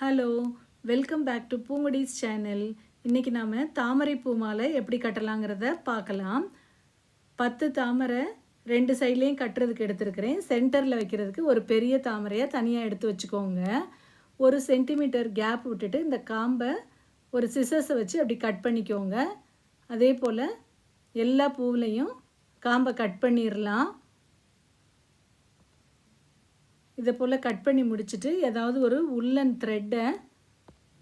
Hello, welcome back to Poongodi's channel. இன்றைக்கி நாம் தாமரை பூ மாலை எப்படி கட்டலாங்கிறத பார்க்கலாம். 10 தாமரை 2 சைட்லேயும் கட்டுறதுக்கு எடுத்துருக்கிறேன். சென்டரில் வைக்கிறதுக்கு ஒரு பெரிய தாமரையாக தனியாக எடுத்து வச்சுக்கோங்க. 1 சென்டிமீட்டர் கேப் விட்டுட்டு இந்த காம்பை ஒரு சிசர்ஸை வச்சு அப்படி கட் பண்ணிக்கோங்க. அதே போல் எல்லா பூவிலையும் காம்பை கட் பண்ணிடலாம். இதை போல் கட் பண்ணி முடிச்சுட்டு ஏதாவது ஒரு உள்ளன் த்ரெட்டை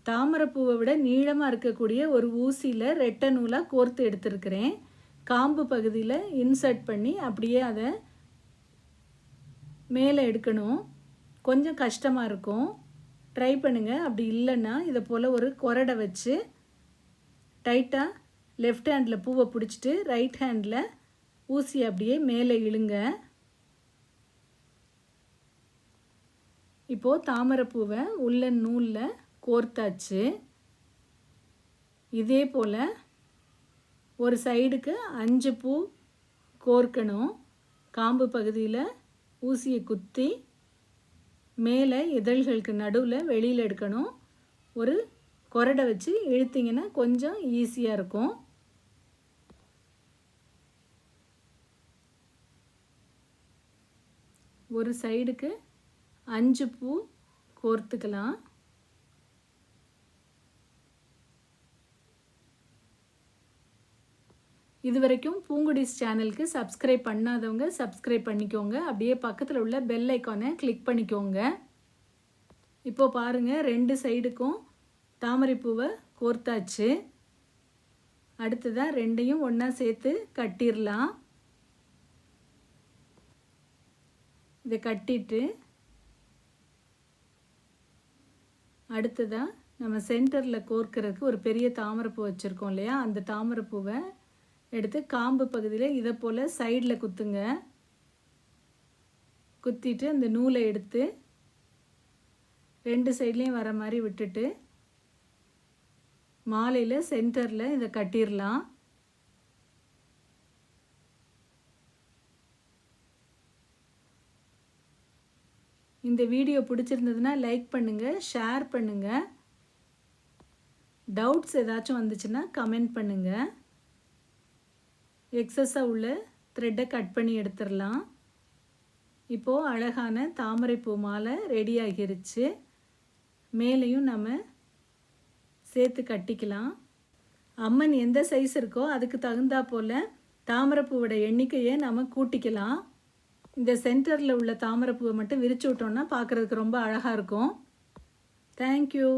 தாமரைப்பூவை விட நீளமாக இருக்கக்கூடிய ஒரு ஊசியில் ரெட்டை நூலாக கோர்த்து எடுத்துருக்கிறேன். காம்பு பகுதியில் இன்சர்ட் பண்ணி அப்படியே அதை மேலே எடுக்கணும். கொஞ்சம் கஷ்டமாக இருக்கும், ட்ரை பண்ணுங்கள். அப்படி இல்லைன்னா இதை போல் ஒரு கொரடை வச்சு டைட்டாக லெஃப்ட் ஹேண்டில் பூவை பிடிச்சிட்டு ரைட் ஹேண்டில் ஊசி அப்படியே மேலே இழுங்க. இப்போது தாமரைப்பூவை உள்ள நூலில் கோர்த்தாச்சு. இதே போல் ஒரு சைடுக்கு 5 பூ கோர்க்கணும். காம்பு பகுதியில் ஊசியை குத்தி மேலே இதழ்களுக்கு நடுவில் வெளியில் எடுக்கணும். ஒரு கொரடை வச்சு இழுத்திங்கன்னா கொஞ்சம் ஈஸியாக இருக்கும். ஒரு சைடுக்கு 5 பூ கோர்த்துக்கலாம். இது வரைக்கும் பூங்குடிஸ் சேனலுக்கு சப்ஸ்கிரைப் பண்ணாதவங்க சப்ஸ்கிரைப் பண்ணிக்கோங்க. அப்படியே பக்கத்தில் உள்ள பெல் ஐக்கானை கிளிக் பண்ணிக்கோங்க. இப்போது பாருங்கள், 2 சைடுக்கும் தாமரைப்பூவை கோர்த்தாச்சு. அடுத்ததாக 2ஐயும் ஒன்றா சேர்த்து கட்டிடலாம். இதை கட்டிட்டு அடுத்ததாக நம்ம சென்டரில் கோர்க்கிறதுக்கு ஒரு பெரிய தாமரைப்பூ வச்சுருக்கோம் இல்லையா, அந்த தாமரைப்பூவை எடுத்து காம்பு பகுதியில் இதை போல் சைடில் குத்துங்க. குத்திட்டு அந்த நூலை எடுத்து 2 சைட்லேயும் வர மாதிரி விட்டுட்டு மாலையில் சென்டரில் இதை கட்டிடலாம். இந்த வீடியோ பிடிச்சிருந்ததுன்னா லைக் பண்ணுங்கள், ஷேர் பண்ணுங்கள். டவுட்ஸ் ஏதாச்சும் வந்துச்சுன்னா கமெண்ட் பண்ணுங்கள். எக்ஸஸாக உள்ள த்ரெட்டை கட் பண்ணி எடுத்துடலாம். இப்போது அழகான தாமரைப்பூ மாலை ரெடி ஆகிருச்சு. மேலேயும் நம்ம சேர்த்து கட்டிக்கலாம். அம்மன் எந்த சைஸ் இருக்கோ அதுக்கு தகுந்தா போல் தாமரைப்பூவோட எண்ணிக்கையை நம்ம கூட்டிக்கலாம். இந்த சென்டரில் உள்ள தாமரைப்பூவை மட்டும் விரிச்சு விட்டோம்னா பார்க்குறதுக்கு ரொம்ப அழகாக இருக்கும். தேங்க்யூ.